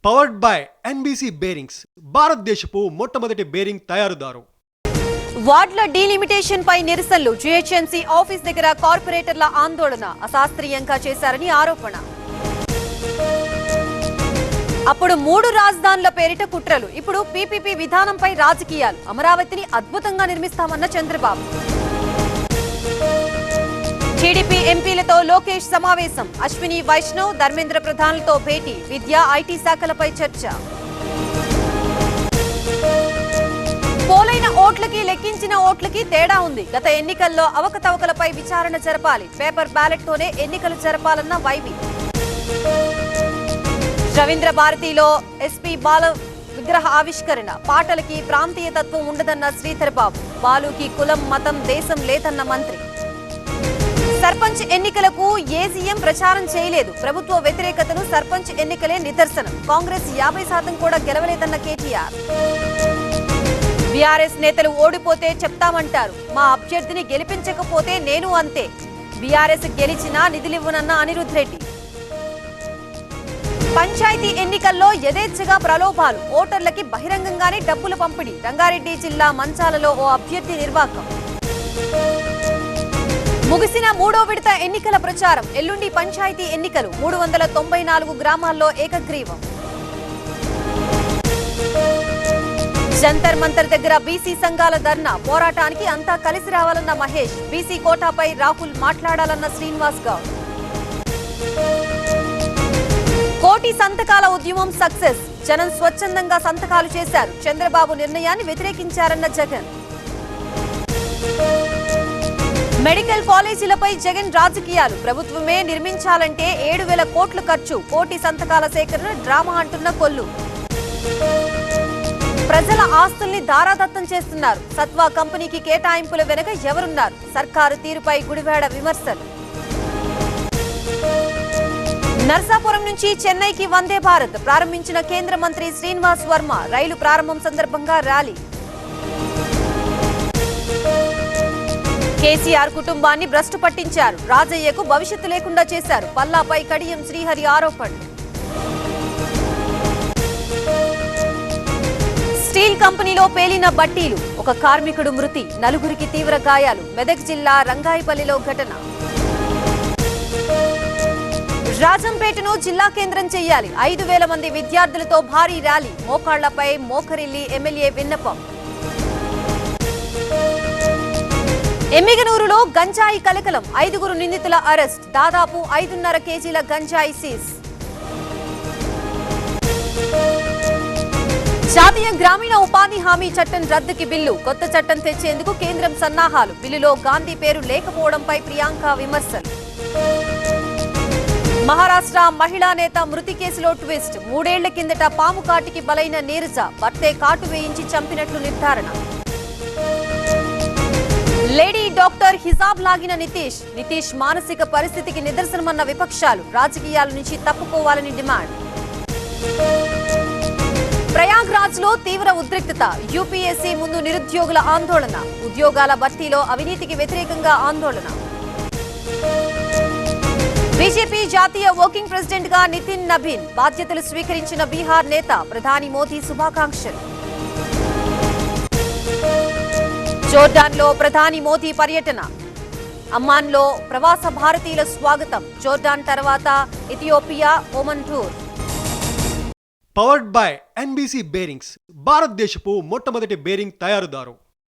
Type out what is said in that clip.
Powered by NBC bearings, భారతదేశపు మొట్టమొదటి bearing తయారుదారు. వార్డుల డీలిమిటేషన్ పై నిరసనలు. జీహెచ్ఎంసీ ఆఫీస్ దగ్గర కార్పొరేటర్ల ఆందోళన అశాస్త్రీయంగా చేశారని ఆరోపణ. అప్పుడు 3 రాజధానుల పేరిట కుట్రలు, ఇప్పుడు పీపీపీ విధానంపై రాజకీయాలు. అమరావతిని అద్భుతంగా నిర్మిస్తామన్న చంద్రబాబు. టీడీపీ ఎంపీలతో లోకేష్ సమావేశం. అశ్విని వైష్ణవ్, ధర్మేంద్ర ప్రధాన్లతో భేటీ. విద్యా, ఐటీ శాఖలపై చర్చ. పోలైన ఓట్లకి లెక్కించిన ఓట్లకి తేడా ఉంది. గత ఎన్నికల్లో అవకతవకలపై విచారణ జరపాలి. పేపర్ బ్యాలెట్ తోనే ఎన్నికలు జరపాలన్న వైవి. రవీంద్ర భారతిలో ఎస్పీ బాల విగ్రహ ఆవిష్కరణ. పాటలకి ప్రాంతీయ తత్వం ఉండదన్న శ్రీధర్ బాబు. బాలుకి కులం, మతం, దేశం లేదన్న మంత్రి. సర్పంచ్ ఎన్నికలకు ఏసీఎం ప్రచారం చేయలేదు. ప్రభుత్వ వ్యతిరేకతను సర్పంచ్ ఎన్నికలే నిదర్శనం. కాంగ్రెస్ 50% కూడా గెలవలేదన్న కేటీఆర్. బీఆర్ఎస్ నేతలు ఓడిపోతే చెప్తామంటారు. మా అభ్యర్థిని గెలిపించకపోతే నేను అంతే. బీఆర్ఎస్ గెలిచినా నిధులివ్వనన్న అనిరుద్ రెడ్డి. పంచాయతీ ఎన్నికల్లో యథేచ్ఛగా ప్రలోభాలు. ఓటర్లకి బహిరంగంగానే డబ్బులు పంపిణీ. రంగారెడ్డి జిల్లా మంచాలలో ఓ అభ్యర్థి నిర్వాకం. ముగిసిన 3వ విడత ఎన్నికల ప్రచారం. ఎల్లుండి పంచాయతీ ఎన్నికలు. 394 గ్రామాల్లో ఏకగ్రీవం. జంతర్ మంతర్ దగ్గర బీసీ సంఘాల ధర్నా. పోరాటానికి అంతా కలిసి రావాలన్న మహేష్. బీసీ కోటాపై రాహుల్ మాట్లాడాలన్న శ్రీనివాస్ గౌడ్. కోటి సంతకాల ఉద్యమం సక్సెస్. జనం స్వచ్ఛందంగా సంతకాలు చేశారు. చంద్రబాబు నిర్ణయాన్ని వ్యతిరేకించారన్న జగన్. మెడికల్ కాలేజీలపై జగన్ రాజకీయాలు. ప్రభుత్వమే నిర్మించాలంటే 7,000 కోట్లు ఖర్చు. కోటి సంతకాల సేకరణ డ్రామా అంటున్న కొల్లు. ప్రజల ఆస్తుల్ని దారాదత్తం చేస్తున్నారు. సత్వా కంపెనీకి కేటాయింపుల వెనుక ఎవరున్నారు? సర్కారు తీరుపై గుడివాడ విమర్శలు. నర్సాపురం నుంచి చెన్నైకి వందే భారత్ ప్రారంభించిన కేంద్ర మంత్రి శ్రీనివాస్ వర్మ. రైలు ప్రారంభం సందర్భంగా ర్యాలీ. కేసీఆర్ కుటుంబాన్ని భ్రష్టు పట్టించారు. రాజయ్యకు భవిష్యత్తు లేకుండా చేశారు. పల్లాపై కడియం శ్రీహరి ఆరోపణలు. స్టీల్ కంపెనీలో పేలిన బట్టీలు. ఒక కార్మికుడు మృతి, 4గురికి తీవ్ర గాయాలు. మెదక్ జిల్లా రంగాయిపల్లిలో ఘటన. రాజంపేటను జిల్లా కేంద్రం చేయాలి. 5,000 మంది విద్యార్థులతో భారీ ర్యాలీ. మోకాళ్లపై మోకరిల్లి ఎమ్మెల్యే విన్నపం. ఎమ్మిగనూరులో గంజాయి కలకలం. 5గురు నిందితుల అరెస్ట్. దాదాపు 5.5 కేజీల గంజాయి సీజ్. జాతీయ గ్రామీణ ఉపాధి హామీ చట్టం రద్దుకి బిల్లు. కొత్త చట్టం తెచ్చేందుకు కేంద్రం సన్నాహాలు. బిల్లులో గాంధీ పేరు లేకపోవడంపై ప్రియాంక విమర్శలు. మహారాష్ట్ర మహిళా నేత మృతి కేసులో ట్విస్ట్. 3 ఏళ్ల కిందట పాము కాటికి బలైన నీరజ భర్తే కాటు వేయించి చంపినట్లు నిర్ధారణ. లేడీ డాక్టర్ హిజాబ్ లాగిన నితీష్ మానసిక పరిస్థితికి నిదర్శనమన్న విపక్షాలు. రాజకీయాల నుంచి తప్పుకోవాలని డిమాండ్. ప్రయాగ్రాజ్ లో తీవ్ర ఉద్రిక్తత. యూపీఎస్సీ ముందు నిరుద్యోగుల ఆందోళన. ఉద్యోగాల భర్తీలో అవినీతికి వ్యతిరేకంగా ఆందోళన. బీజేపీ జాతీయ వర్కింగ్ ప్రెసిడెంట్ గా నితిన్ నబీన్ బాధ్యతలు స్వీకరించిన బీహార్ నేత. ప్రధాని మోదీ శుభాకాంక్షలు. జోర్డాన్ లో ప్రధాని మోదీ పర్యటన. అమ్మాన్ లో ప్రవాస భారతీయుల స్వాగతం. జోర్డాన్ తర్వాత Ethiopia, Oman tour. Powered by NBC bearings, భారతదేశపు మొట్టమొదటి బేరింగ్ తయారుదారు.